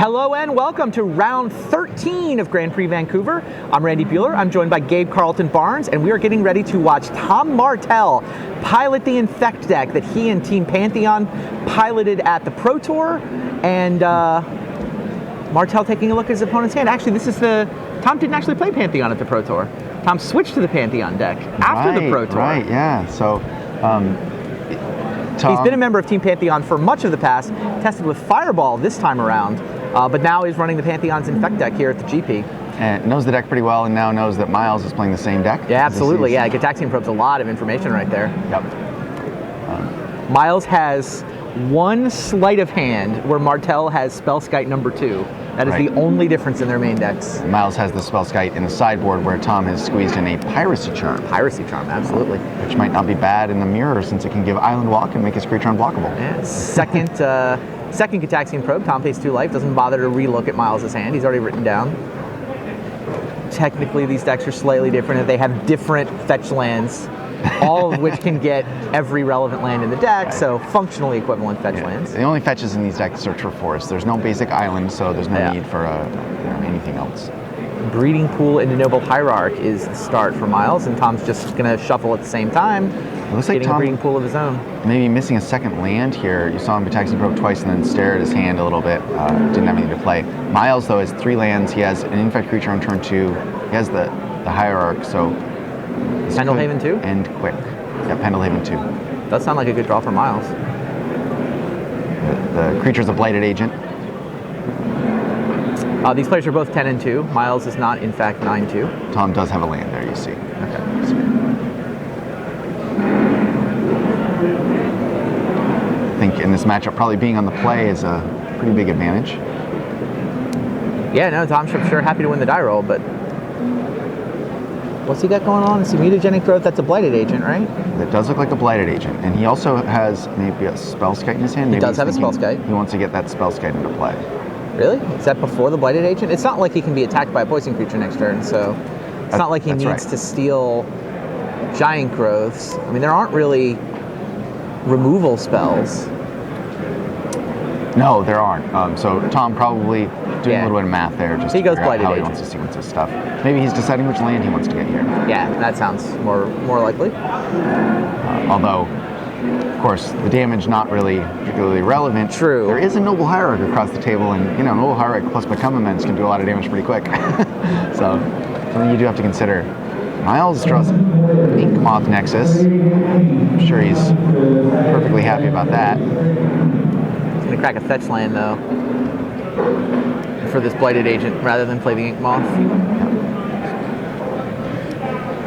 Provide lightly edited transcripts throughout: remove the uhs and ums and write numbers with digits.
Hello and welcome to round 13 of Grand Prix Vancouver. I'm Randy Bueller. I'm joined by Gabe Carlton Barnes, and we are getting ready to watch Tom Martell pilot the Infect deck that he and Team Pantheon piloted at the Pro Tour. And Martell taking a look at his opponent's hand. Actually, Tom didn't actually play Pantheon at the Pro Tour. Tom switched to the Pantheon deck after the Pro Tour. Right, yeah. So, he's been a member of Team Pantheon for much of the past, tested with Fireball this time around, but now he's running the Pantheon's Infect deck here at the GP. And knows the deck pretty well, and now knows that Miles is playing the same deck. Yeah, absolutely. Yeah, Gitaxian Probe's a lot of information right there. Yep. Miles has one sleight of hand where Martell has Spellskite number 2. That is the only difference in their main decks. Miles has the Spellskite in the sideboard where Tom has squeezed in a Piracy Charm. Piracy Charm, absolutely. Which might not be bad in the mirror since it can give Island Walk and make his creature unblockable. Yeah, second Gitaxian Probe, Tom pays 2 life, doesn't bother to relook at Miles' hand. He's already written down. Technically, these decks are slightly different. They have different fetch lands, all of which can get every relevant land in the deck, so functionally equivalent fetch lands. The only fetches in these decks search for forest. There's no basic island, so there's no need for anything else. Breeding Pool into Noble Hierarch is the start for Miles, and Tom's just going to shuffle at the same time, it looks like getting Tom a Breeding Pool of his own. Maybe missing a second land here. You saw him Gitaxian Probe twice and then stare at his hand a little bit. Didn't have anything to play. Miles, though, has 3 lands. He has an Infect creature on turn 2. He has the Hierarch, so... Pendelhaven 2? End quick. Yeah, Pendelhaven 2. Does sound like a good draw for Miles. The creature's a Blighted Agent. These players are both 10 and 2. Miles is not, in fact, 9-2. Tom does have a land there, you see. Okay. So, I think in this matchup, probably being on the play is a pretty big advantage. Yeah, no, Tom's sure happy to win the die roll, but what's he got going on? It's a Mutagenic Growth. That's a Blighted Agent, right? That does look like a Blighted Agent. And he also has maybe a Spellskite in his hand. He does have a Spellskite. He wants to get that Spellskite into play. Really? Is that before the Blighted Agent? It's not like he can be attacked by a poison creature next turn, so it's not like he needs to steal Giant Growths. I mean, there aren't really removal spells. No, there aren't. So Tom probably doing a little bit of math there, just he goes to figure out how he Agent. wants to sequence his stuff. Maybe he's deciding which land he wants to get here. Yeah, that sounds more likely. Although, of course, the damage not really particularly relevant. True. There is a Noble Hierarch across the table, and Noble Hierarch plus Become Immense can do a lot of damage pretty quick. So, something you do have to consider. Miles draws Inkmoth Nexus. I'm sure he's perfectly happy about that. He's going to crack a fetch land, though, for this Blighted Agent, rather than play the Inkmoth.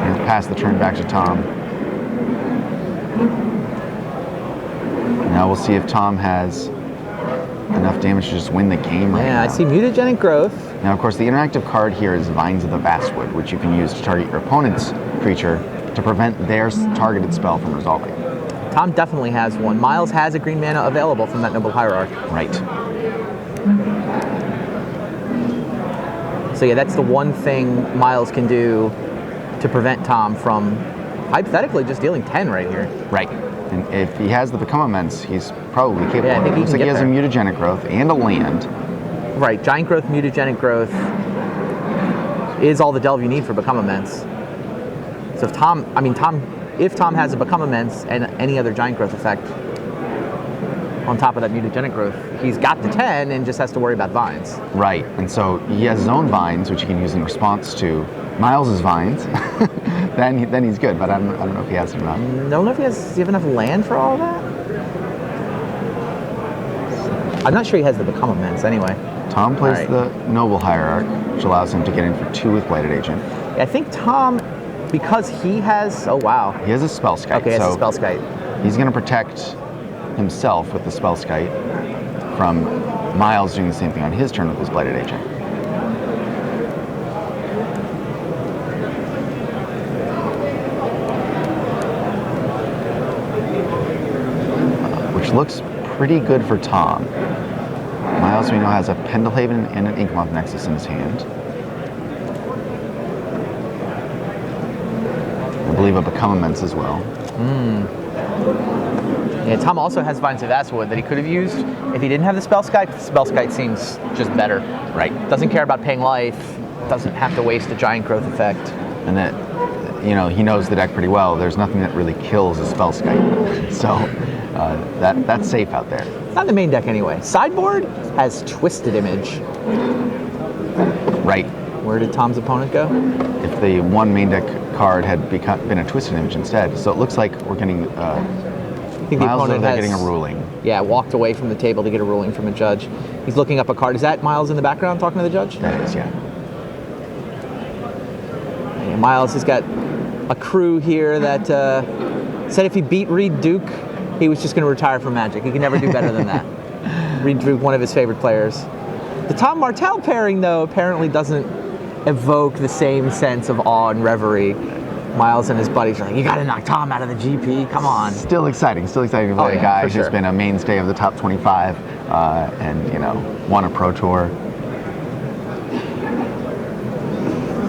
And pass the turn back to Tom. Now we'll see if Tom has enough damage to just win the game right now. Yeah, I see Mutagenic Growth. Now, of course, the interactive card here is Vines of the Vastwood, which you can use to target your opponent's creature to prevent their targeted spell from resolving. Tom definitely has one. Miles has a green mana available from that Noble Hierarch. Right. So yeah, that's the one thing Miles can do to prevent Tom from hypothetically just dealing 10 right here. Right. And if he has the Become Immense, he's probably capable. Yeah, I think Looks like he has there. a Mutagenic Growth and a land. Right, Giant Growth, Mutagenic Growth is all the delve you need for Become Immense. So if Tom has a Become Immense and any other Giant Growth effect on top of that Mutagenic Growth, he's got the 10 and just has to worry about Vines. Right, and so he has his own Vines, which he can use in response to Miles' Vines. then he's good, but I don't know if he has enough. I don't know if does he have enough land for all of that? I'm not sure he has the Become Immense anyway. Tom plays the Noble Hierarch, which allows him to get in for 2 with Blighted Agent. I think Tom, because he has, oh wow. He has a Spellskite. Okay, he has a Spellskite. He's going to protect himself with the Spellskite from Miles doing the same thing on his turn with his Blighted Agent. Which looks pretty good for Tom. Miles, we know, has a Pendelhaven and an Inkmoth Nexus in his hand. I believe a Become Immense as well. Yeah, Tom also has Vines of Azwood that he could have used if he didn't have the Spellskite. Spellskite seems just better. Right. Doesn't care about paying life, doesn't have to waste a giant growth effect. And that, he knows the deck pretty well. There's nothing that really kills a Spellskite. So that's safe out there. Not in the main deck anyway. Sideboard has Twisted Image. Right. Where did Tom's opponent go? If the one main deck card had been a Twisted Image instead. So it looks like we're getting I think the Miles opponent over there has, getting a ruling. Yeah, walked away from the table to get a ruling from a judge. He's looking up a card. Is that Miles in the background talking to the judge? That is, yeah. Yeah, Miles has got a crew here that said if he beat Reed Duke, he was just going to retire from Magic. He can never do better than that. Reed Duke, one of his favorite players. The Tom Martell pairing, though, apparently doesn't evoke the same sense of awe and reverie. Miles and his buddies are like, you got to knock Tom out of the GP. Come on. Still exciting to play a guy who's been a mainstay of the top 25 and, won a Pro Tour.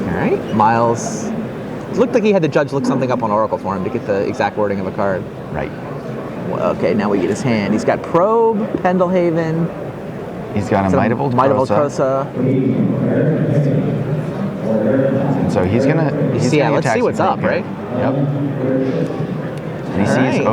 All right, Miles. It looked like he had the judge look something up on Oracle for him to get the exact wording of a card. Right. Well, okay, now we get his hand. He's got Probe, Pendelhaven. He's got a Might of Old Krosa. And so he's gonna let's see what's up, right? Yep. And he sees,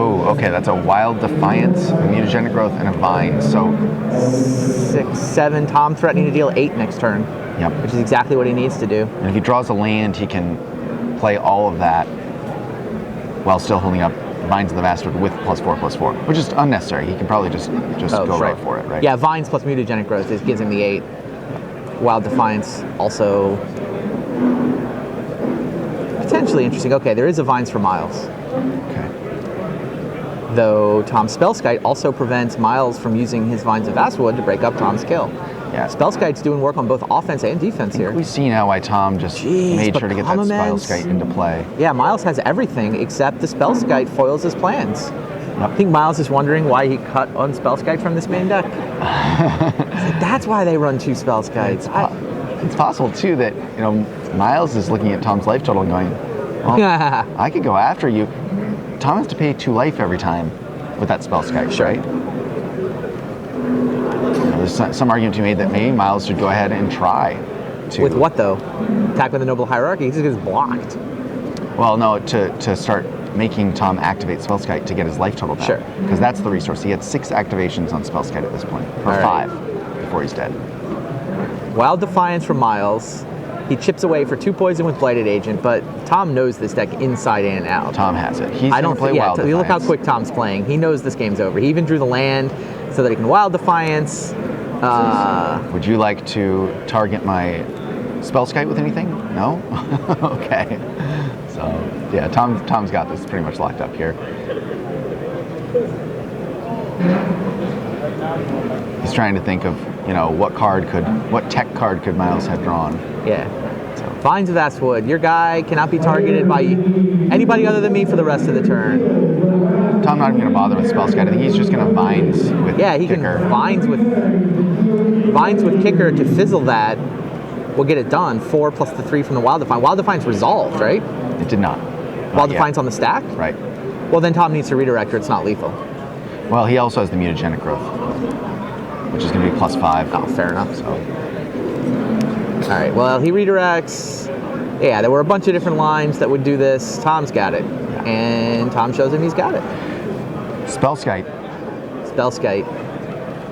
that's a Wild Defiance, a Mutagenic Growth, and a Vine. So 6, 7. Tom threatening to deal 8 next turn. Yep. Which is exactly what he needs to do. And if he draws a land, he can play all of that while still holding up Vines of the Bastard with +4/+4, which is unnecessary. He can probably just go right for it, right? Yeah, Vines plus Mutagenic Growth gives him the 8. Wild Defiance also potentially interesting. Okay, there is a Vines for Miles. Okay. Though Tom's Spellskite also prevents Miles from using his Vines of Azwood to break up Tom's kill. Yeah. Spellskite's doing work on both offense and defense here. We see now why Tom just made sure to get that Spellskite into play. Yeah, Miles has everything except the Spellskite foils his plans. Yep. I think Miles is wondering why he cut on Spellskite from this main deck. That's why they run 2 Spellskites. It's possible too that Miles is looking at Tom's life total and going, well, I could go after you. Tom has to pay 2 life every time with that Spellskite, sure. Right? There's some argument to be made that maybe Miles should go ahead and try to. With what though? Attack with the Noble Hierarchy. He just gets blocked. Well, no, to start making Tom activate Spellskite to get his life total back. Sure. Because that's the resource. He had 6 activations on Spellskite at this point, or 5 before he's dead. Wild Defiance from Miles. He chips away for 2 poison with Blighted Agent, but Tom knows this deck inside and out. Tom has it. He's going to play Wild Defiance. Look how quick Tom's playing. He knows this game's over. He even drew the land so that he can Wild Defiance. Would you like to target my Spellskite with anything? No? Okay. So, yeah, Tom's got this pretty much locked up here. He's trying to think of, what tech card could Miles have drawn? Yeah. So, Vines of Azwood. Your guy cannot be targeted by anybody other than me for the rest of the turn. Tom not even going to bother with Spellskite. I think he's just going to Vines with Yeah, he Kicker. can Vines with Kicker to fizzle that. We'll get it done. 4 plus the 3 from the Wild Defiance. Wild Defiance resolved, right? It did not. Wild Defiance on the stack? Right. Well, then Tom needs to redirect or it's not lethal. Well, he also has the Mutagenic Growth, which is going to be +5. Oh, fair enough. So. All right, well, he redirects. Yeah, there were a bunch of different lines that would do this. Tom's got it. Yeah. And Tom shows him he's got it. Spellskite.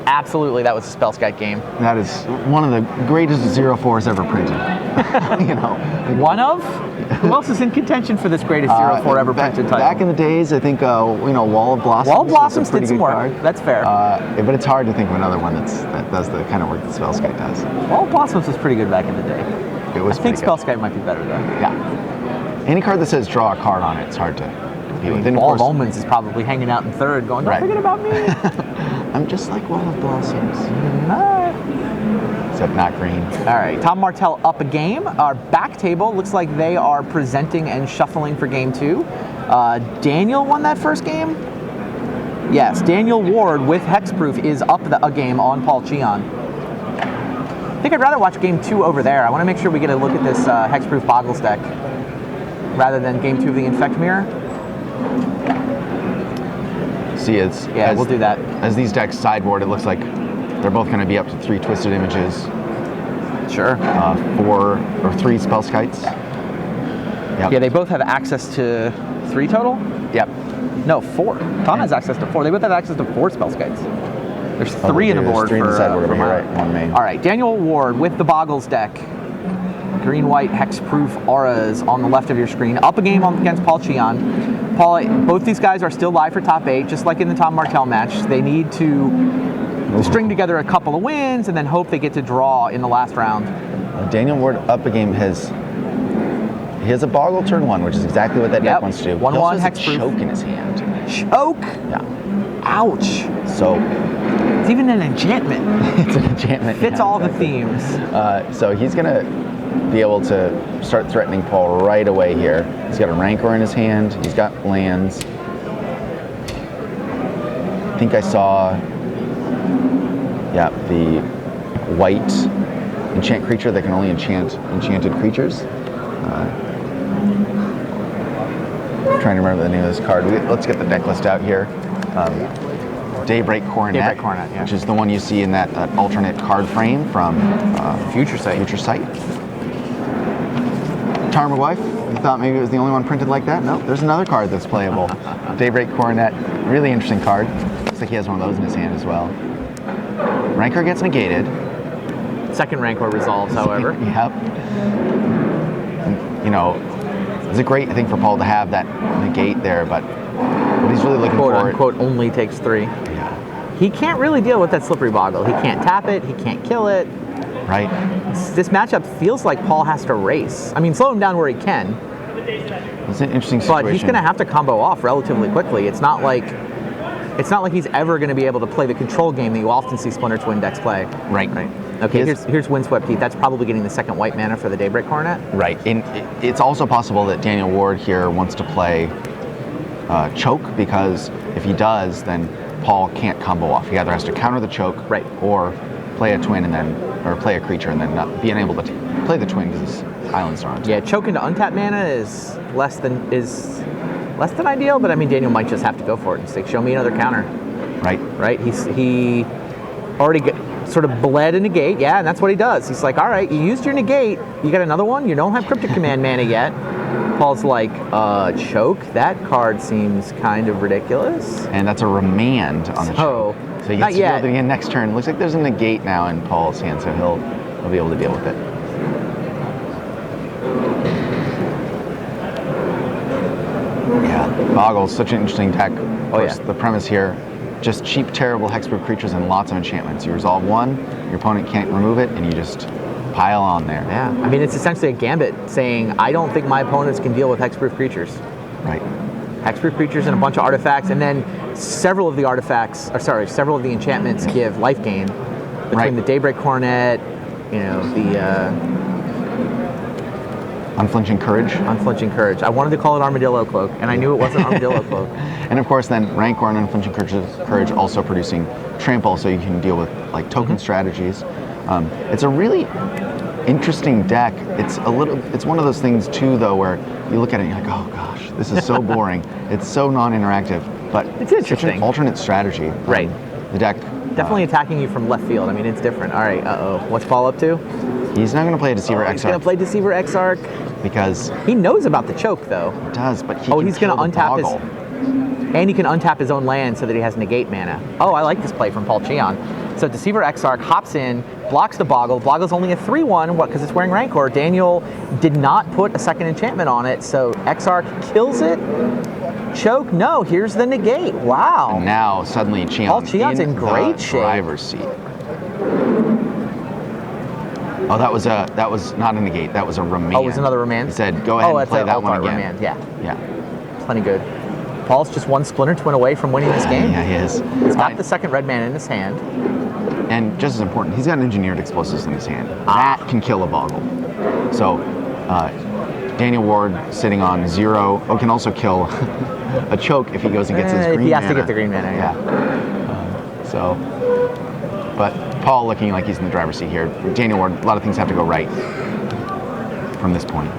Absolutely, that was a Spellskite game. That is one of the greatest 0-4s ever printed. One of? Who else is in contention for this greatest 0-4 ever printed title? Back in the days, I think, Wall of Blossoms. Wall of Blossoms did some work. Card. That's fair. But it's hard to think of another one that does the kind of work that Spellskite does. Wall of Blossoms was pretty good back in the day. It was. I think Spellskite might be better though. Yeah. Any card that says draw a card on it, it's hard to compete with. Wall of Omens is probably hanging out in third, going, don't forget about me. I'm just like Wall of Blossoms. Except not green. All right, Tom Martell up a game. Our back table looks like they are presenting and shuffling for game 2. Daniel won that first game? Yes, Daniel Ward with Hexproof is up a game on Paul Cheon. I think I'd rather watch game 2 over there. I want to make sure we get a look at this Hexproof Boggles deck rather than game 2 of the Infect Mirror. see is we'll do that. As these decks sideboard, it looks like they're both going to be up to 3 Twisted Images. Sure. 4 or 3 Spell Skites. Yep. Yeah, they both have access to 3 total? Yep. No, 4. Tom has access to 4. They both have access to 4 Spell Skites. There's 3 in the board for the sideboard over here, Mylar. right? 1 main. All right, Daniel Ward with the Boggles deck. Green-white hexproof auras on the left of your screen. Up a game against Paul Cheon. Paul, both these guys are still live for top 8, just like in the Tom Martell match. They need to string together a couple of wins and then hope they get to draw in the last round. Daniel Ward up a game he has a Boggle turn 1, which is exactly what that deck wants to do. 1/1 he also has hexproof. a choke in his hand. Choke? Yeah. Ouch. So it's even an enchantment. It's an enchantment. Fits all the themes. So he's going to be able to start threatening Paul right away here. He's got a Rancor in his hand. He's got lands. I think I saw, the white enchant creature that can only enchant enchanted creatures. Trying to remember the name of this card. Let's get the deck list out here. Daybreak Coronet, which is the one you see in that alternate card frame from Future Sight. Tarmogoyf, you thought maybe it was the only one printed like that? No, there's another card that's playable. Daybreak Coronet, really interesting card. Looks like he has one of those in his hand as well. Rancor gets negated. Second Rancor resolves, however. Yep. And, it's a great thing for Paul to have that negate there, but what he's really looking quote for... unquote only takes 3. Yeah. He can't really deal with that Slippery Boggle. He can't tap it, he can't kill it. Right. This matchup feels like Paul has to race. I mean, slow him down where he can. It's an interesting situation. But he's going to have to combo off relatively quickly. It's not like he's ever going to be able to play the control game that you often see Splinter Twin decks play. Right. Okay, here's Windswept Heath. That's probably getting the second white mana for the Daybreak Coronet. Right. And it's also possible that Daniel Ward here wants to play Choke, because if he does, then Paul can't combo off. He either has to counter the Choke, or play a twin or play a creature and then not being able to play the twin because his islands aren't. Yeah, Choke into untap mana is less than ideal, but I mean Daniel might just have to go for it and say, show me another counter. Right. He already sort of bled a negate, and that's what he does. He's like, all right, you used your negate, you got another one, you don't have Cryptic Command mana yet. Paul's like, Choke? That card seems kind of ridiculous. And that's a remand on the Choke. So he gets to deal with it again next turn. Looks like there's a negate now in Paul's hand, so he'll be able to deal with it. Yeah, Boggles, such an interesting deck. Of course, the premise here, just cheap, terrible hexproof creatures and lots of enchantments. You resolve one, your opponent can't remove it, and you just pile on there. Yeah, I mean, it's essentially a gambit saying, I don't think my opponents can deal with hexproof creatures. Right. Hexproof creatures and a bunch of artifacts, and then several of the enchantments give life gain. Between the Daybreak Coronet, the... Unflinching Courage. I wanted to call it Armadillo Cloak, and I knew it wasn't Armadillo Cloak. And of course then Rancor and Unflinching Courage also producing Trample, so you can deal with token strategies. It's a really interesting deck. It's one of those things too though where you look at it and you're like, oh gosh, this is so boring. It's so non-interactive, but it's interesting. Such an alternate strategy. Right. The deck definitely attacking you from left field. I mean, it's different. All right, what's Paul up to? He's not going to play Deceiver Exarch. He's going to play Deceiver Exarch. Because... he knows about the Choke, though. He does, but he's going to untap his... and he can untap his own land so that he has negate mana. Oh, I like this play from Paul Cheon. So Deceiver Exarch hops in, blocks the Boggle. Boggle's only a 3/1, because it's wearing Rancor. Daniel did not put a second enchantment on it, so Exarch kills it. Choke, no, here's the negate. Wow. And now, suddenly, Paul Cheon's in great shape. Driver's seat. Oh, that was not a negate. That was a remand. Oh, it was another remand? He said, go ahead and play that one again. Remand. Yeah. Yeah. Plenty good. Paul's just one Splinter Twin away from winning this game. Yeah, he is. He's got the second red mana in his hand. And just as important, he's got engineered explosives in his hand. That can kill a Boggle. So, Daniel Ward sitting on 0. Can also kill a Choke if he goes and gets his green mana. He has to get the green mana, yeah. But Paul looking like he's in the driver's seat here. Daniel Ward, a lot of things have to go right from this point.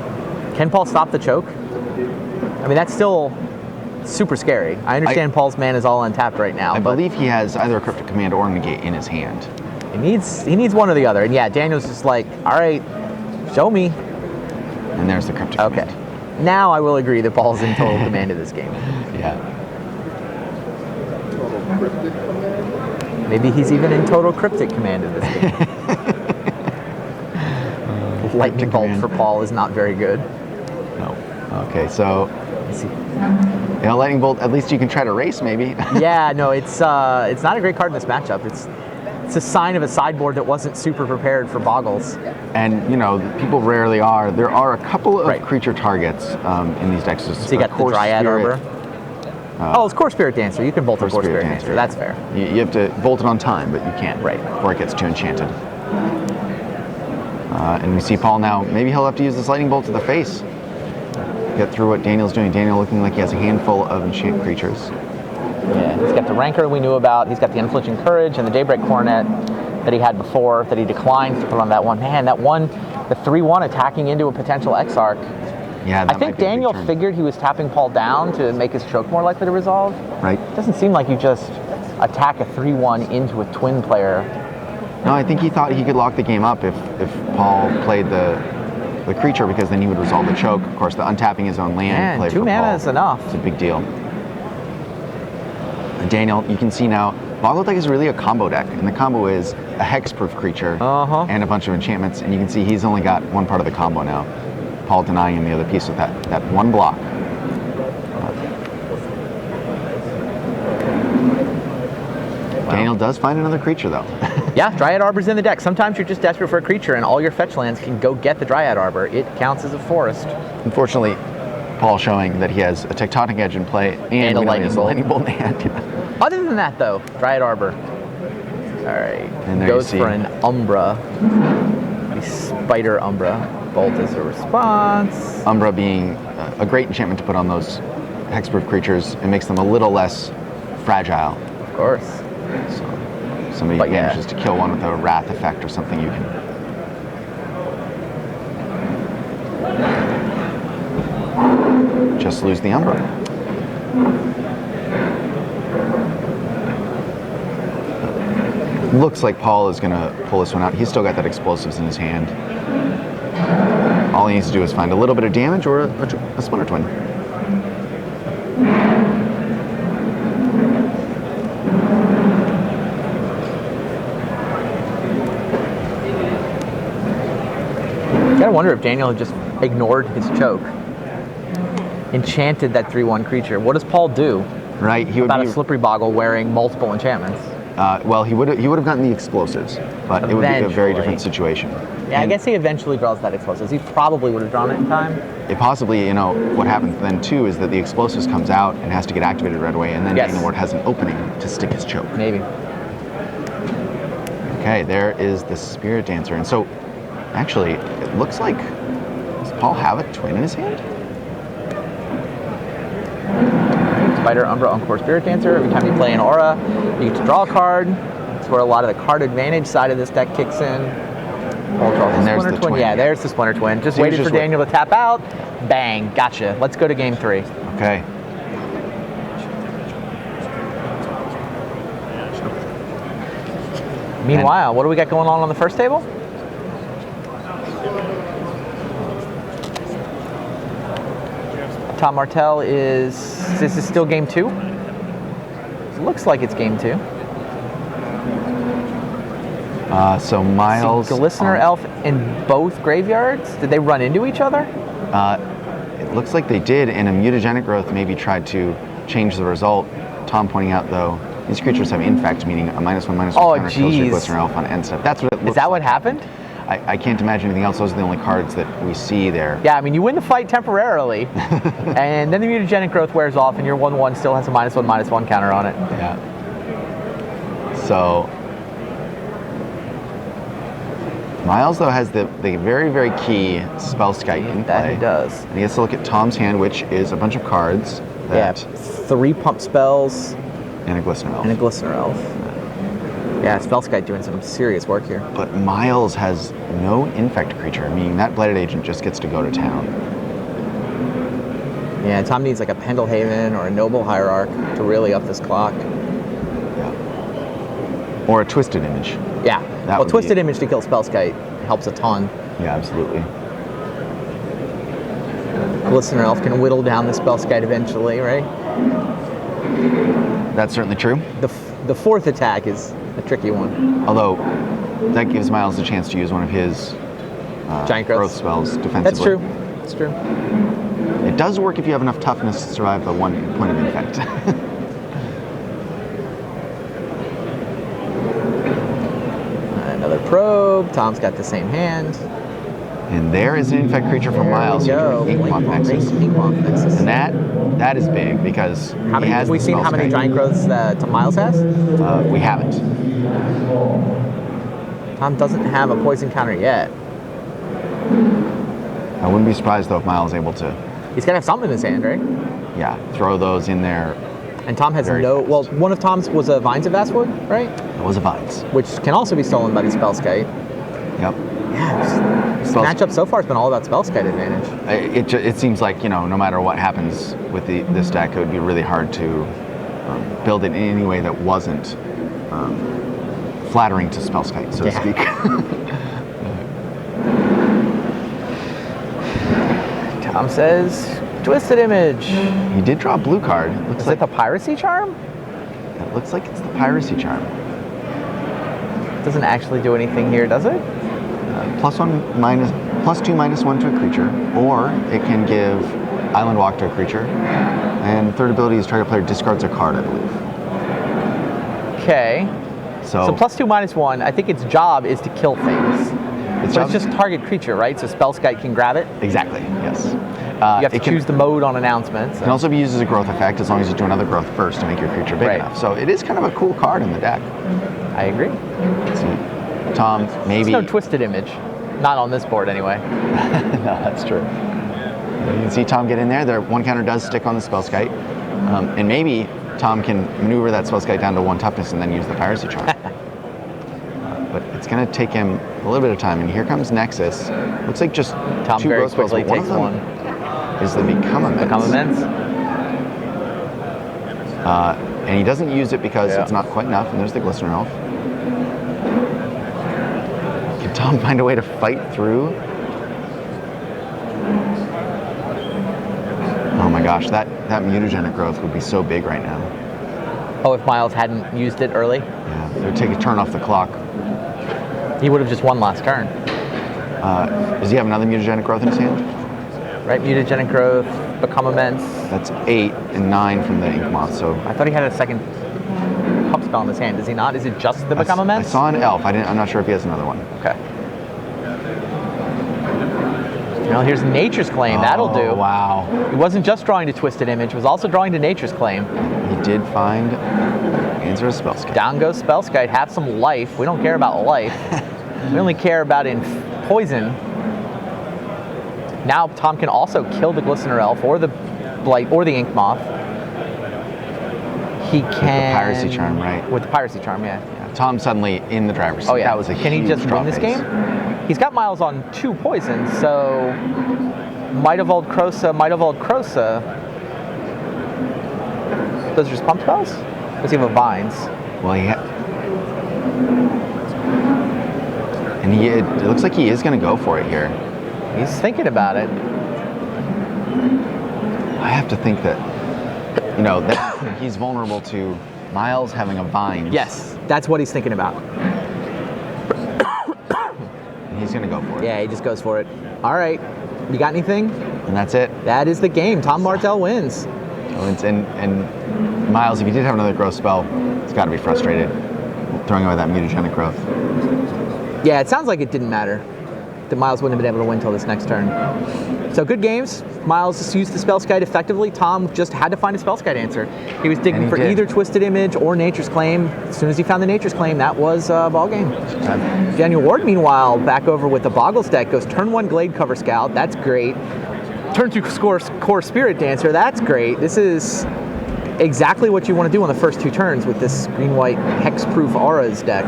Can Paul stop the Choke? I mean, that's still super scary. I understand Paul's man is all untapped right now. I believe he has either a Cryptic Command or a Negate in his hand. He needs one or the other. And yeah, Daniel's just like, all right, show me. And there's the Cryptic Command. Okay. Now I will agree that Paul's in total command of this game. Yeah. Maybe he's even in total cryptic command of this game. Lightning bolt for Paul is not very good. No. Okay, so lightning bolt. At least you can try to race, maybe. Yeah, no, it's not a great card in this matchup. It's a sign of a sideboard that wasn't super prepared for Boggles. And people rarely are. There are a couple of creature targets in these decks. So you got the Dryad Arbor. It's Core Spirit Dancer. You can bolt a Core Spirit Dancer. That's fair. You have to bolt it on time, but you can't. Right. Before it gets too enchanted. And we see Paul now. Maybe he'll have to use this lightning bolt to the face. Get through what Daniel's doing. Daniel looking like he has a handful of enchant creatures. Yeah, he's got the Rancor we knew about. He's got the Unflinching Courage and the Daybreak Coronet that he had before that he declined to put on that one. Man, that one, the 3/1 attacking into a potential Exarch. Yeah, I think Daniel figured he was tapping Paul down to make his choke more likely to resolve. Right. It doesn't seem like you just attack a 3/1 into a twin player. No, I think he thought he could lock the game up if Paul played the creature, because then he would resolve the choke. Of course, the untapping his own land play 2 for mana Paul is enough. It's a big deal. And Daniel, you can see now, Boggles deck is really a combo deck, and the combo is a hexproof creature and a bunch of enchantments, and you can see he's only got one part of the combo now. Paul denying him the other piece with that one block. Daniel does find another creature, though. Yeah, Dryad Arbor's in the deck. Sometimes you're just desperate for a creature, and all your fetch lands can go get the Dryad Arbor. It counts as a forest. Unfortunately, Paul showing that he has a Tectonic Edge in play and a lightning bolt in hand. Other than that, though, Dryad Arbor. All right. And there goes for an Umbra. A Spider Umbra. Bolt as a response. Umbra being a great enchantment to put on those hexproof creatures. It makes them a little less fragile. Of course. So somebody manages to kill one with a Wrath effect or something, you can. Just lose the Umbra. Looks like Paul is going to pull this one out. He's still got that explosives in his hand. All he needs to do is find a little bit of damage or a Splinter Twin. I wonder if Daniel had just ignored his choke. Enchanted that 3/1 creature. What does Paul do? Right, he would about a Slippery Boggle wearing multiple enchantments. Well, he would have gotten the explosives, but it would be a very different situation. Yeah, I guess he eventually draws that explosives. He probably would have drawn it in time. It possibly, what happens then too is that the explosives comes out and has to get activated right away, and then Daniel Ward has an opening to stick his choke. Maybe. Okay, there is the Spirit Dancer, and so actually, it looks like, does Paul have a twin in his hand? Spider, Umbra, Encore, Spirit Dancer. Every time you play an aura, you get to draw a card. That's where a lot of the card advantage side of this deck kicks in. Paul draws the Splinter Twin. Yeah, there's the Splinter Twin. Just waited for Daniel to tap out. Bang, gotcha. Let's go to game 3. Okay. Meanwhile, what do we got going on the first table? Tom Martell is this still game 2? It looks like it's game 2. So Miles... Glistener Elf in both graveyards? Did they run into each other? It looks like they did, and a Mutagenic Growth maybe tried to change the result. Tom pointing out, though, these creatures have Infect, meaning a -1/-1 counter kills your Glistener Elf on end step. That's what it looks like. Is that what happened? I can't imagine anything else. Those are the only cards that we see there. Yeah, I mean, you win the fight temporarily, and then the Mutagenic Growth wears off, and your 1/1 still has a -1/-1 counter on it. Yeah. So Miles, though, has the very, very key Spellskite in play. That he does. And he has to look at Tom's hand, which is a bunch of cards. Yeah, 3 pump spells. And a Glistener Elf. And a Glistener Elf. Yeah, Spellskite doing some serious work here. But Miles has no Infect creature, meaning that Blighted Agent just gets to go to town. Yeah, Tom needs like a Pendelhaven or a Noble Hierarch to really up this clock. Yeah. Or a Twisted Image. Yeah. That Well, would Twisted be- Image to kill Spellskite helps a ton. Yeah, absolutely. Glistener Elf can whittle down the Spellskite eventually, right? That's certainly true. The fourth attack is a tricky one. Although, that gives Miles a chance to use one of his Giant growth growth spells defensively. That's true. That's true. It does work if you have enough toughness to survive the 1 point of infect. Another probe. Tom's got the same hand. And there is an infect creature from Miles. Go. Inkmoth Nexus. Inkmoth Nexus. And that is big because How many he has have we the seen? How many Spellskite. giant growths Tom Miles has? We haven't. Tom doesn't have a poison counter yet. I wouldn't be surprised though if Miles is able to, He's got to have something in his hand, right? yeah, throw those in there. And Tom has Very no. fast. Well, one of Tom's was a Vines of Vastwood, right? That was a Vines. Which can also be stolen by the Spellskite. Yep. Yeah. This matchup so far has been all about Spellskite advantage. It seems like, no matter what happens with this deck, it would be really hard to build it in any way that wasn't flattering to Spellskite, so to speak. Tom says, Twisted Image. He did draw a blue card. It looks Is like it the Piracy Charm? it looks like it's the Piracy Charm. Doesn't actually do anything here, does it? +2 -1 to a creature, or it can give Island Walk to a creature. And third ability is target player discards a card, I believe. Okay. So, So +2 -1. I think its job is to kill things. its So job- it's just target creature, right? So Spellskite can grab it. exactly, yes. You have to choose the mode on announcements. It can also be used as a growth effect as long as you do another growth first to make your creature big Right. enough. So it is kind of a cool card in the deck. I agree. Let's see. Tom, maybe. There's no Twisted Image. Not on this board, anyway. No, that's true. You can see Tom get in there. Their 1 counter does stick on the Spellskite. And maybe Tom can maneuver that Spellskite down to 1 toughness and then use the Piracy Charm. But it's going to take him a little bit of time. And here comes Nexus. Looks like just Tom 2 very growth spells. quickly But takes of them one. is the Become Immense. Become Immense. And he doesn't use it because Yeah. it's not quite enough. And there's the Glistener Elf. Can Tom find a way to fight through? Oh my gosh, that mutagenic growth would be so big right now. Oh, if Miles hadn't used it early, Yeah, it would take a turn off the clock. he would have just won last turn. Does he have another mutagenic growth in his hand? Right? Mutagenic Growth, Become Immense. That's 8 and 9 from the Inkmoth. So I thought he had a second cup spell in his hand. Does he not? Is it just the Become I Immense? saw an elf. I'm not sure if he has another one. Okay. Well, here's Nature's Claim. That'll do. Oh, wow. He wasn't just drawing to Twisted Image, he was also drawing to Nature's Claim. He did find answer a Spellskite. Down goes Spellskite. Have some life. We don't care about life. We only care about poison. Now Tom can also kill the Glistener Elf or the Blight or the Inkmoth. He can. With the Piracy Charm, right? With the Piracy Charm, yeah. Tom suddenly in the driver's seat. Oh yeah. That was a Can he huge just draw win this phase. game? He's got Miles on 2 poisons, so Might of Old Krosa, Might of Old Krosa. Those are just pump spells? Does he have a Vines? Well, and it looks like he is going to go for it here. He's thinking about it. I have to think that, that he's vulnerable to Miles having a Vines. Yes, that's what he's thinking about. And he's going to go for it. Yeah, he just goes for it. All right, you got anything? And that's it. That is the game. Tom Martell wins. And Miles, if he did have another growth spell, he's got to be frustrated throwing away that mutagenic growth. Yeah, it sounds like it didn't matter. That Miles wouldn't have been able to win until this next turn. So good games. Miles just used the Spellskite effectively. Tom just had to find a Spellskite answer. He was digging for either Twisted Image or Nature's Claim. As soon as he found the Nature's Claim, that was a ball game. Daniel Ward, meanwhile, back over with the Boggles deck, goes turn 1 Glade Cover Scout. That's great. Turn 2 Core Spirit Dancer. That's great. This is exactly what you want to do on the first 2 turns with this green-white Hexproof Auras deck.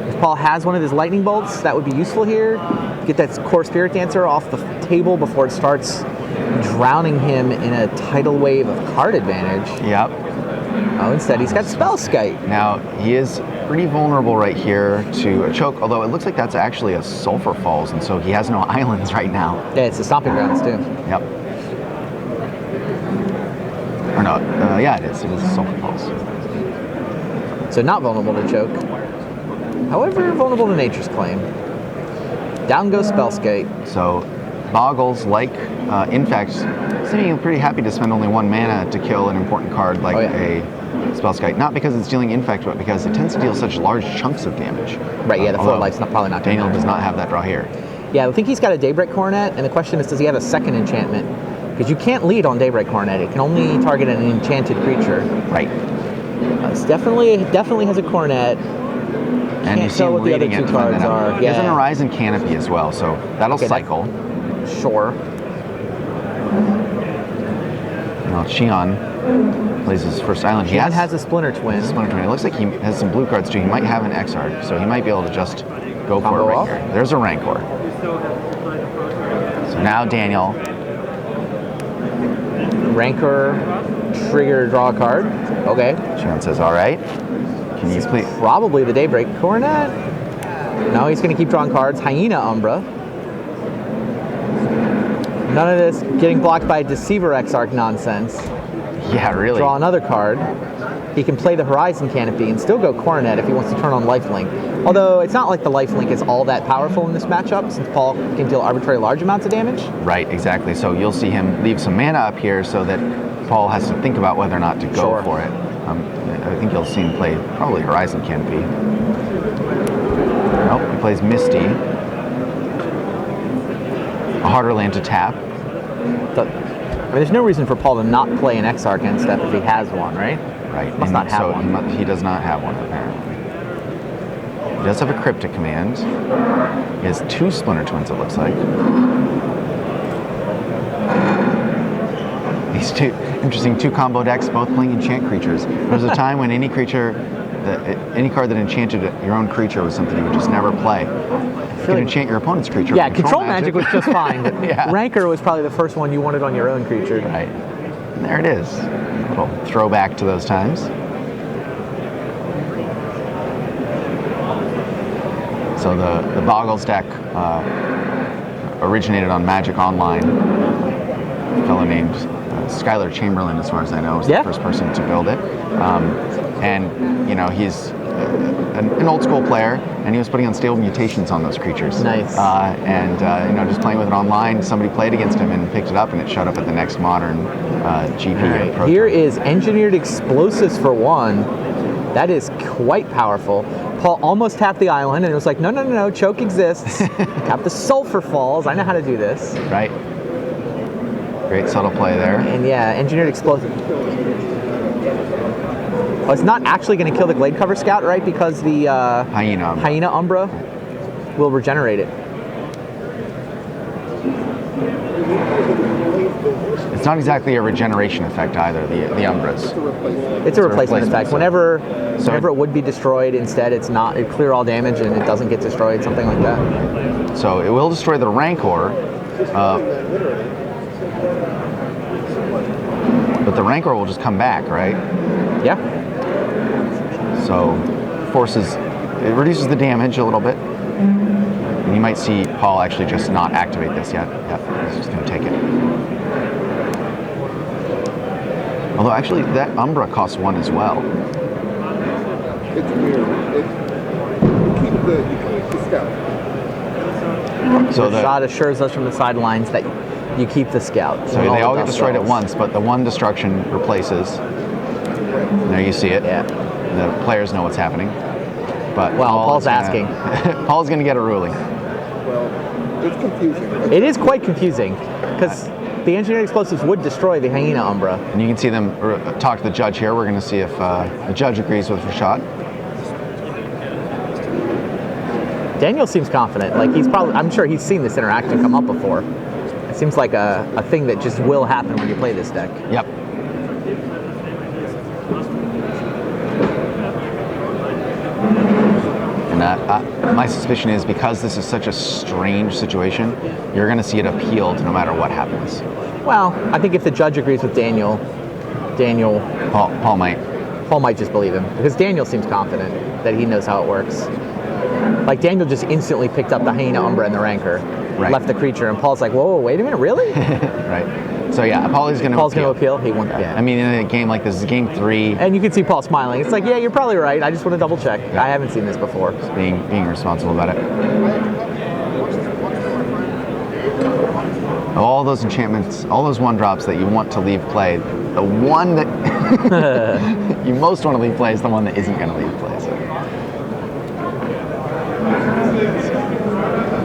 If Paul has one of his lightning bolts, that would be useful here. Get that Core Spirit Dancer off the table before it starts drowning him in a tidal wave of card advantage. Yep. Oh, instead he's got Spellskite. Now, he is pretty vulnerable right here to a choke, although it looks like that's actually a Sulphur Falls, and so he has no islands right now. Yeah, it's the Stomping Grounds, too. Yep. Or no, yeah, it is. It is Sulphur Falls. So not vulnerable to choke. However, vulnerable to Nature's Claim. Down goes Spellskite. So, Boggles, like Infect, seeming pretty happy to spend only 1 mana to kill an important card like a Spellskite. Not because it's dealing Infect, but because it tends to deal such large chunks of damage. Right, yeah, the 4 life's probably not Daniel does not have that draw here. Yeah, I think he's got a Daybreak Coronet, and the question is, does he have a second enchantment? Because you can't lead on Daybreak Coronet. It can only target an enchanted creature. Right. It's definitely has a Coronet. And you see him what the other leading 2 it. cards are. He has an Horizon Canopy as well, so that'll cycle. Sure. Now Xi'an plays his first island. He has a Splinter Twin. It looks like he has some blue cards too. He might have an Exarch, so he might be able to just go for it right here. There's a Rancor. So now Daniel. Rancor, trigger, draw a card. Okay. Xi'an says, all right. Can you please? Probably the Daybreak Coronet. No, he's going to keep drawing cards. Hyena Umbra. None of this getting blocked by Deceiver Exarch nonsense. Yeah, really. Draw another card. He can play the Horizon Canopy and still go Coronet if he wants to turn on Lifelink. Although it's not like the Lifelink is all that powerful in this matchup, since Paul can deal arbitrarily large amounts of damage. Right, exactly. So you'll see him leave some mana up here so that Paul has to think about whether or not to go for it. I think you'll see him play probably Horizon Canopy. Nope, he plays Misty. A harder land to tap. There's no reason for Paul to not play an Exarch end step if he has one, right? Right. Must not have one. He does not have one, apparently. He does have a Cryptic Command. He has 2 Splinter Twins, it looks like. These two combo decks, both playing enchant creatures. There's a time when any card that enchanted your own creature was something you would just never play. You can enchant your opponent's creature. Yeah, control magic was just fine. But yeah. Rancor was probably the first one you wanted on your own creature. Right. And there it is. A little throwback to those times. So the Boggles deck originated on Magic Online. A fellow named Skylar Chamberlain, as far as I know, was the first person to build it. And, you know, he's an old school player, and he was putting unstable mutations on those creatures. Nice. You know, just playing with it online, somebody played against him and picked it up, and it showed up at the next modern GP. Right. Here is Engineered Explosives for 1. That is quite powerful. Paul almost tapped the island, and it was like, no, choke exists. Tap the Sulphur Falls. I know how to do this. Right. Great subtle play there. And yeah, Engineered Explosive. Oh, it's not actually going to kill the Glade Cover Scout, right? Because the Hyena Umbra will regenerate it. It's not exactly a regeneration effect either, the Umbras. It's a replacement effect. Whenever it would be destroyed, instead it's not. It clear all damage and it doesn't get destroyed, something like that. So it will destroy the Rancor. But the Rancor will just come back, right? Yeah. So it reduces the damage a little bit. And you might see Paul actually just not activate this yet. Yep, he's just going to take it. Although actually that Umbra costs 1 as well. It's weird. You keep the scout. So the shot assures us from the sidelines that you keep the scout. So they all get destroyed at once, but the 1 destruction replaces. There you see it. Yeah. The players know what's happening. But Paul's asking. Paul's going to get a ruling. Well, it's confusing. It is quite confusing because the Engineered Explosives would destroy the Hyena Umbra. And you can see them talk to the judge here. We're going to see if the judge agrees with Rashad. Daniel seems confident. Like I'm sure he's seen this interaction come up before. It seems like a thing that just will happen when you play this deck. Yep. And my suspicion is because this is such a strange situation, you're going to see it appealed no matter what happens. Well, I think if the judge agrees with Daniel, Paul might. Paul might just believe him, because Daniel seems confident that he knows how it works. Like, Daniel just instantly picked up the Hyena Umbra and the Rancor, left the creature, and Paul's like, whoa, wait a minute, really? Right. So yeah, Paul's going to appeal. He won't. Yeah. I mean, in a game like this, is game 3. And you can see Paul smiling. It's like, yeah, you're probably right. I just want to double check. Yeah. I haven't seen this before. Just being responsible about it. All those enchantments, all those 1-drops that you want to leave play, the one that you most want to leave play is the one that isn't going to leave play. So.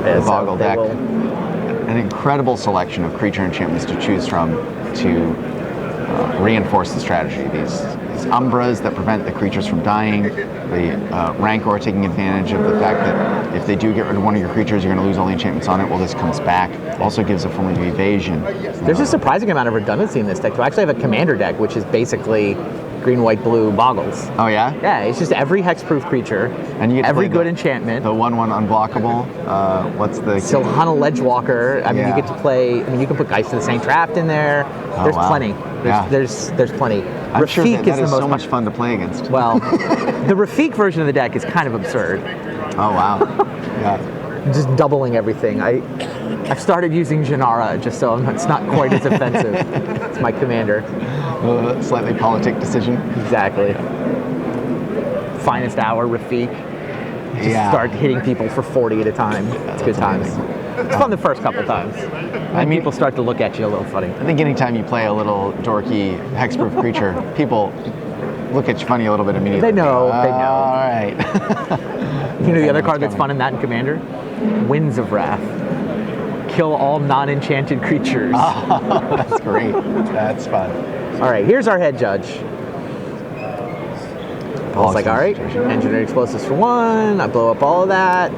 Yeah, the Boggle deck. An incredible selection of creature enchantments to choose from to reinforce the strategy. These Umbras that prevent the creatures from dying, the Rancor taking advantage of the fact that if they do get rid of one of your creatures, you're going to lose all the enchantments on it. Well, this comes back. Also gives a form of evasion. There's a surprising amount of redundancy in this deck. I actually have a commander deck, which is basically green, white, blue Boggles. Oh yeah? Yeah, it's just every hexproof creature, and you get every good enchantment. The 1/1 unblockable. What's the Silhana Ledgewalker. I mean, you get to play. I mean, you can put Geist of the Saint Trapped in there. There's plenty. There's plenty. I'm sure that is is the most so much fun to play against. Well, the Rafik version of the deck is kind of absurd. Oh wow. Yeah. Just doubling everything. I've started using Janara just so it's not quite as offensive. It's my commander. Slightly politic decision. Exactly. Finest hour, Rafik. Just start hitting people for 40 at a time. It's good times. It's fun the first couple times. I mean, people start to look at you a little funny. I think anytime you play a little dorky hexproof creature, people look at you funny a little bit immediately. They know. They know. All right. You know the other card that's fun in that in Commander? Winds of Wrath. Kill all non-enchanted creatures. Oh, that's great. That's fun. All right, here's our head judge. Paul's like, all right, engineered explosives for 1. I blow up all of that.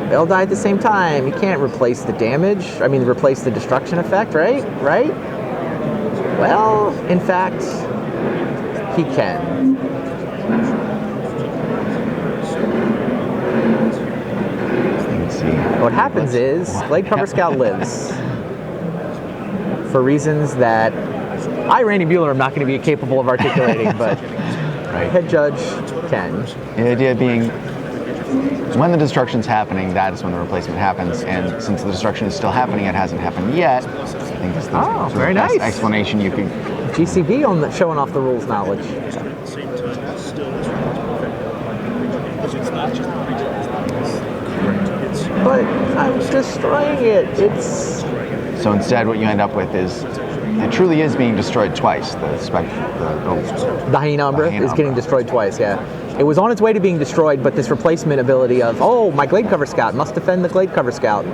They all die at the same time. You can't replace the damage. I mean, replace the destruction effect, right? Right? Well, in fact, he can. Let's see. What happens is, Gladecover Scout lives. For reasons that I, Randy Bueller, am not going to be capable of articulating, but head judge can. The idea being, when the destruction's happening, that is when the replacement happens. And since the destruction is still happening, it hasn't happened yet. I think it's the very nice explanation you could. GCB on showing off the rules knowledge. But I'm destroying it. So instead, what you end up with is, it truly is being destroyed twice. The Hyena Umbra is getting destroyed twice, yeah. It was on its way to being destroyed, but this replacement ability of, my Gladecover Scout must defend the Gladecover Scout.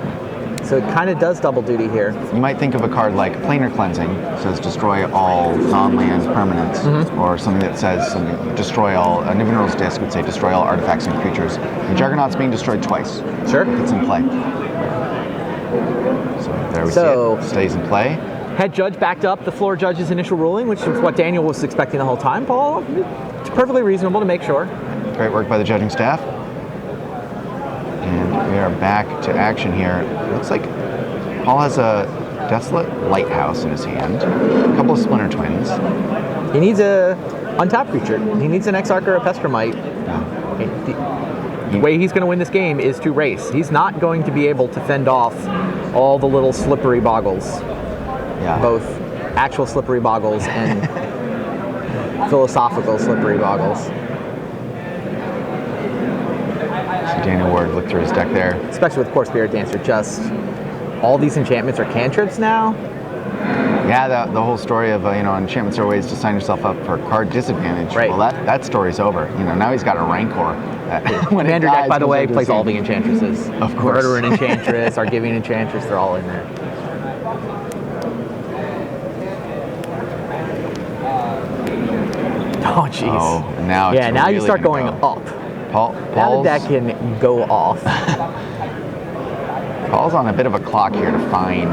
So it kind of does double duty here. You might think of a card like Planar Cleansing, says destroy all non-land permanents, or something that says destroy all, a Nivenril's Disc would say destroy all artifacts and creatures. The Juggernaut's being destroyed twice. Sure. It's in play. So there we see it. Stays in play. Head judge backed up the floor judge's initial ruling, which is what Daniel was expecting the whole time, Paul. It's perfectly reasonable to make sure. Great work by the judging staff. And we are back to action here. It looks like Paul has a Desolate Lighthouse in his hand, a couple of Splinter Twins. He needs a untapped creature. He needs an Exarch or a Pestromite. The way he's going to win this game is to race. He's not going to be able to fend off all the little slippery Boggles. Yeah. Both actual slippery Boggles and philosophical slippery Boggles. So Daniel Ward looked through his deck there. Especially with Core Spirit Dancer, just all these enchantments are cantrips now. Yeah, the whole story of enchantments are ways to sign yourself up for card disadvantage. Right. Well, that story's over. Now he's got a Rancor. Commander deck, by the way, plays all the enchantresses. Of course. Murder and Enchantress, Argivian Enchantress, they're all in there. Oh, jeez. Oh, now it's now you really start gonna going go. up. Now the deck can go off. Paul's on a bit of a clock here to find.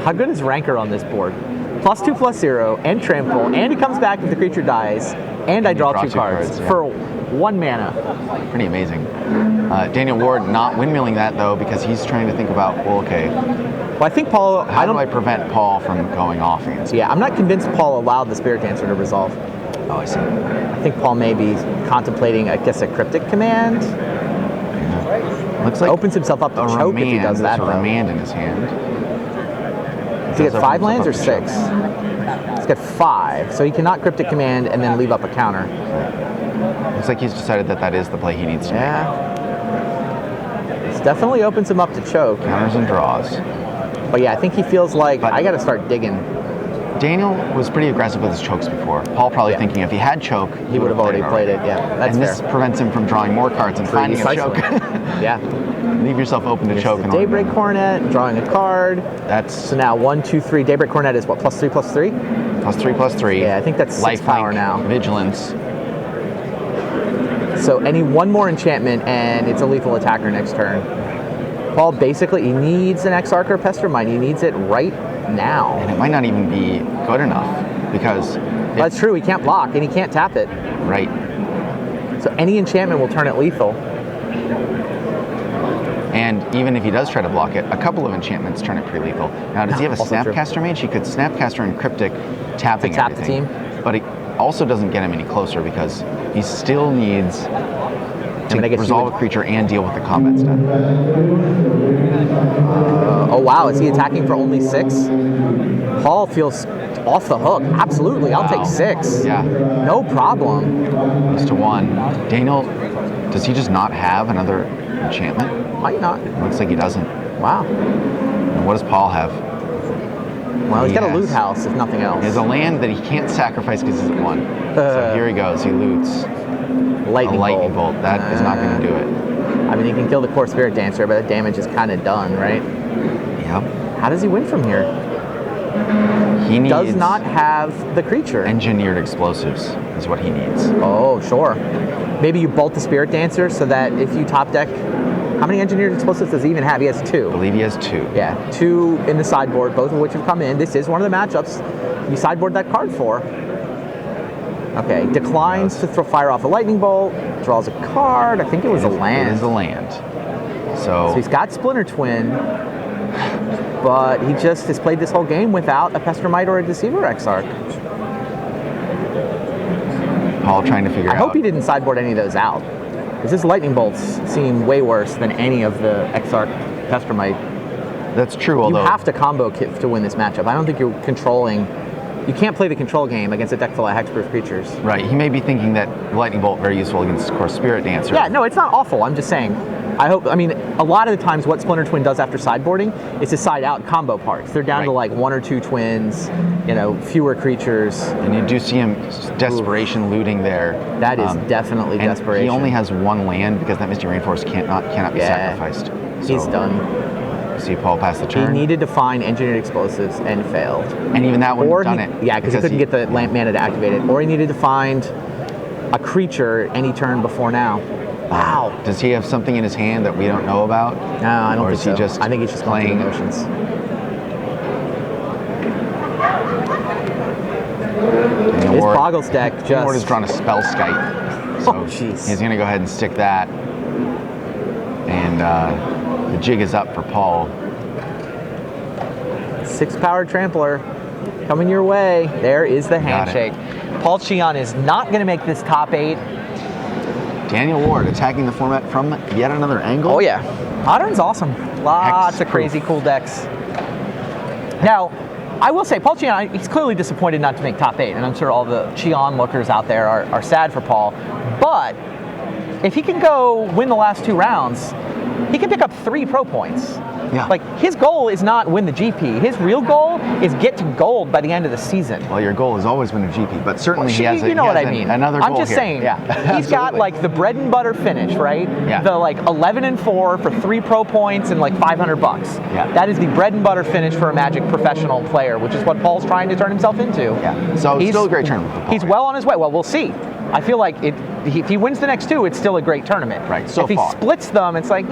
How good is Rancor on this board? +2/+0 and trample, and he comes back if the creature dies, and I draw two cards. Yeah. For 1 mana. Pretty amazing. Daniel Ward not windmilling that though because he's trying to think about, well, okay, Well, I think Paul. how do I prevent Paul from going off against me? Yeah, I'm not convinced Paul allowed the Spirit Dancer to resolve. Oh, I see. I think Paul may be contemplating, I guess, a cryptic command. Looks like Opens himself up to a choke if he does that. There's a though. remand in his hand. Does he get Does 5 open lands or himself up to 6? choke. He's got 5, so he cannot cryptic command and then leave up a counter. Looks like he's decided that is the play he needs to make. Yeah. This definitely opens him up to choke. Counters and draws. But yeah, I think he feels like, But- I got to start digging. Daniel was pretty aggressive with his chokes before. Paul probably Yeah. thinking if he had choke, He would have already played it. Yeah, that's and fair. this prevents him from drawing more cards and finding a choke. Precisely. Yeah. Leave yourself open to choke. The and Daybreak Coronet, drawing a card. That's So now 1, 2, 3. Daybreak Coronet is what, +3/+3? +3/+3. Yeah, I think that's 6 Lifelink, power now. Vigilance. So any one more enchantment and it's a lethal attacker next turn. Paul basically, he needs an Exarch or Pestermite. He needs it right now. And it might not even be good enough because That's true, he can't block and he can't tap it. right. So any enchantment will turn it lethal. And even if he does try to block it, a couple of enchantments turn it pretty lethal. Now, does he have a Also true. Snapcaster Mage? He could Snapcaster and Cryptic tapping To tap the everything. team. But it also doesn't get him any closer because he still needs to I guess you resolve would- a creature and deal with the combat step. Oh wow, is he attacking for only 6? Paul feels off the hook. Absolutely, I'll Wow. take 6. Yeah. No problem. Goes to 1. Daniel, does he just not have another enchantment? Might not. Looks like he doesn't. Wow. And what does Paul have? Well, he's got a Yes. loot house, if nothing else. He has a land that he can't sacrifice because he's at 1. So here he goes. He loots lightning a lightning bolt. That is not going to do it. I mean, he can kill the core Spirit Dancer, but that damage is kind of done, right? Yep. How does he win from here? He needs Does not have the creature. engineered explosives is what he needs. Oh, sure. Maybe you bolt the Spirit Dancer so that if you top deck, how many engineered explosives does he even have? He has 2. I believe he has 2. Yeah, 2 in the sideboard, both of which have come in. This is one of the matchups you sideboard that card for. Okay, declines to fire off a lightning bolt, draws a card. I think it was a land. It is a land. So he's got Splinter Twin, but he just has played this whole game without a Pestermite or a Deceiver Exarch. Paul trying to figure I out. hope he didn't sideboard any of those out, because his lightning bolts seem way worse than any of the Exarch Pestermite. That's true, You although have to combo kit to win this matchup. I don't think you're controlling. You can't play the control game against a deck full of hexproof creatures. right, he may be thinking that Lightning Bolt very useful against, of course, Spirit Dancer. Yeah, no, it's not awful. I'm just saying. I mean, a lot of the times what Splinter Twin does after sideboarding is to side out combo parts. They're down to Right. like 1 or 2 twins, fewer creatures. And you do see him desperation looting there. That is definitely and desperation. He only has 1 land because that Misty Rainforest cannot be sacrificed. He's So, done. See Paul pass the He turn. needed to find engineered explosives and failed. and even that wouldn't Or have done he, it. yeah, because he couldn't get the mana to activate it. Or he needed to find a creature any turn before now. Wow. Does he have something in his hand that we don't know about? No, I don't Or think is he so. just I think he's just going through playing- the motions. His Ward- Boggles deck Ward has just... drawn a Spell Skite. So Oh, jeez. he's going to go ahead and stick that. And the jig is up for Paul. 6-power Trampler coming your way. There is the Got it. handshake. Paul Cheon is not going to make this top 8. Daniel Ward attacking the format from yet another angle. Oh yeah, Modern's awesome. Lots of Hexproof. crazy cool decks. Now, I will say, Paul Cheon, he's clearly disappointed not to make top 8, and I'm sure all the Cheon lookers out there are sad for Paul. But if he can go win the last 2 rounds, he can pick up 3 pro points. Yeah. Like, his goal is not win the GP. His real goal is get to gold by the end of the season. Well, your goal has always been a GP, but certainly he has, You know what I mean. another goal I'm just here. saying, Yeah, he's got absolutely. like the bread and butter finish, right? Yeah. The like 11-4 for 3 pro points and like $500. Yeah. That is the bread and butter finish for a Magic professional player, which is what Paul's trying to turn himself into. Yeah. So it's still a great tournament for Paul. He's well on his way. Well, we'll see. I feel like if he wins the next 2, it's still a great tournament. Right, so if he far. splits them, it's like,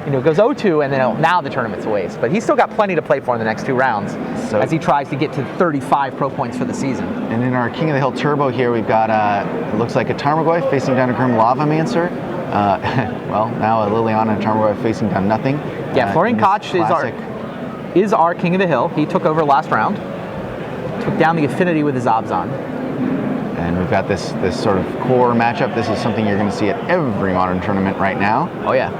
goes 0-2, and then now the tournament's a waste. But he's still got plenty to play for in the next 2 rounds as he tries to get to 35 pro points for the season. And in our King of the Hill Turbo here, we've got, it looks like a Tarmogoyf facing down a Grim Lavamancer. Well, now a Liliana and Tarmogoyf facing down nothing. Yeah, Florian Koch is our King of the Hill. He took over last round. Took down the Affinity with his Abzan. And we've got this sort of core matchup. This is something you're going to see at every Modern tournament right now. Oh, yeah.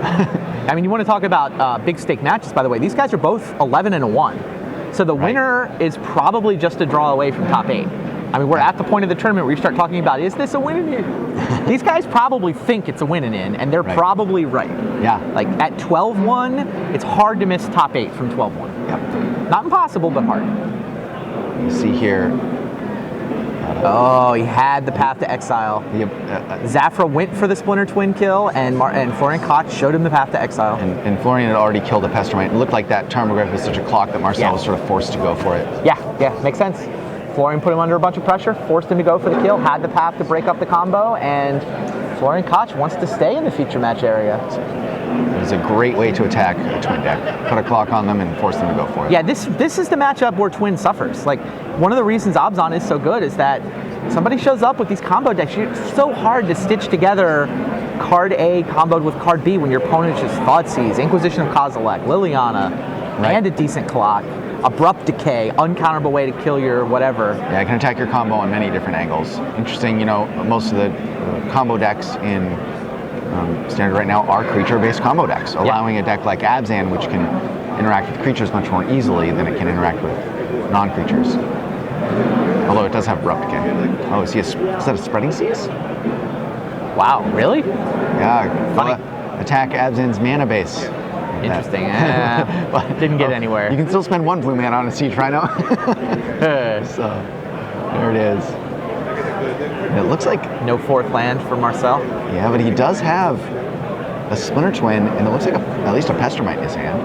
I mean, you want to talk about big stake matches, by the way. These guys are both 11-1. So the winner is probably just a draw away from top 8. I mean, we're at the point of the tournament where you start talking about, is this a win and in? These guys probably think it's a win and in, and they're probably right. Yeah. Like at 12-1, it's hard to miss top 8 from 12-1. Yep. Not impossible, but hard. You see here. Oh, he had the path to exile. Zafra went for the Splinter Twin kill, and Florian Koch showed him the path to exile. And Florian had already killed a Pestermite. It looked like that Tarmogoyf was such a clock that Marcel was sort of forced to go for it. Yeah, makes sense. Florian put him under a bunch of pressure, forced him to go for the kill, had the path to break up the combo, and Florian Koch wants to stay in the feature match area. It was a great way to attack a Twin deck. Put a clock on them and force them to go for it. Yeah, this is the matchup where Twin suffers. Like, one of the reasons Abzan is so good is that somebody shows up with these combo decks. It's so hard to stitch together card A comboed with card B when your opponent just Thoughtseize, Inquisition of Kozilek, Liliana, and a decent clock. Abrupt Decay, uncounterable way to kill your whatever. Yeah, it can attack your combo on many different angles. Interesting, most of the combo decks in Standard right now are creature-based combo decks, allowing a deck like Abzan, which can interact with creatures much more easily than it can interact with non-creatures. Although it does have Abrupt Decay. Oh, is that a Spreading Seas? Wow, really? Yeah, funny. Attack Abzan's mana base. Interesting. Didn't get anywhere. You can still spend 1 blue mana on a Siege Rhino. So, there it is. And it looks like... No 4th land for Marcel. Yeah, but he does have a Splinter Twin, and it looks like at least a Pestermite in his hand.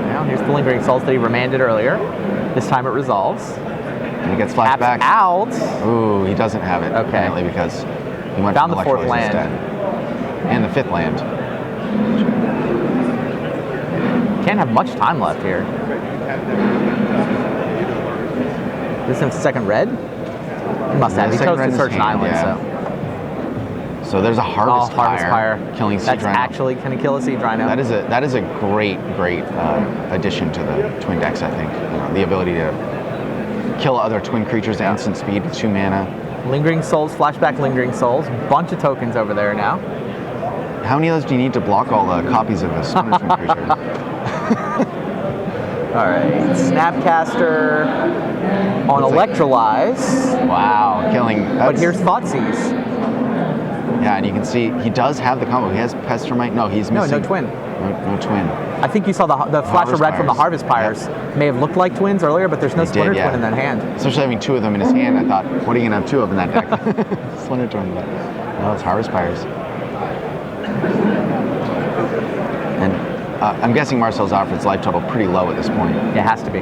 Now, here's the Lingering Souls that he remanded earlier. This time it resolves. And he gets flashed back. Out. Ooh, he doesn't have it, apparently, because he went down for the 4th land. Instead. And the 5th land. Can't have much time left here. This is 2nd red? He must have. He chose to search an island, so there's a Harriss-Bauer killing Siege Rhino. That's actually going to kill a Siege Rhino. That is a great addition to the Twin decks, I think. The ability to kill other Twin creatures at instant speed with 2 mana. Lingering Souls, flashback Lingering Souls. Bunch of tokens over there now. How many of those do you need to block all the copies of a Splinter Twin creature? All right, Snapcaster on Electrolyze. Wow, killing. But here's Thoughtseize. Yeah, and you can see he does have the combo. He has Pestermite. No, he's missing. No Twin. No Twin. I think you saw the flash of red from the Harriss-Bauers. May have looked like twins earlier, but there's no Splinter Twin in that hand. Especially having 2 of them in his hand, I thought, what are you going to have 2 of in that deck? Splinter Twin. No, it's Harriss-Bauers. And I'm guessing Marcel's Alfred's life total pretty low at this point. It has to be.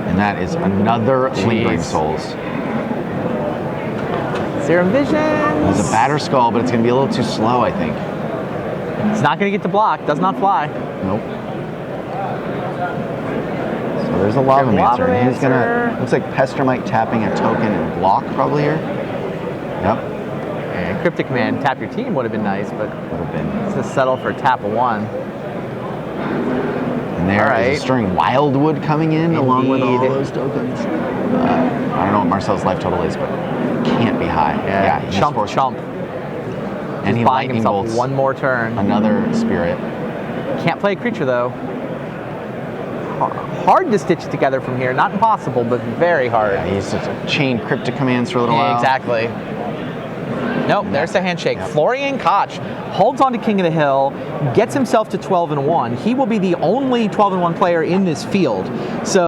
And that is another Lingering Souls. Serum Vision. It's a Batter Skull, but it's going to be a little too slow, I think. It's not going to get to block. Does not fly. Nope. So there's a Lavamancer. And he's going to, looks like Pestermite tapping a token and block probably here. Yep. And Cryptic Command, tap your team would have been nice, but would have been. It's going to settle for tap of 1. And there is a Stirring Wildwood coming in along with all those tokens. I don't know what Marcel's life total is, but it can't be high. Yeah, chump. And he buying lightning himself bolts 1 more turn. Another Spirit. Can't play a creature though. Hard to stitch together from here. Not impossible, but very hard. Yeah, he's just chained Cryptic Commands for a little while. Exactly. Nope, there's the handshake. Yep. Florian Koch holds on to King of the Hill, gets himself to 12-1. He will be the only 12-1 player in this field. So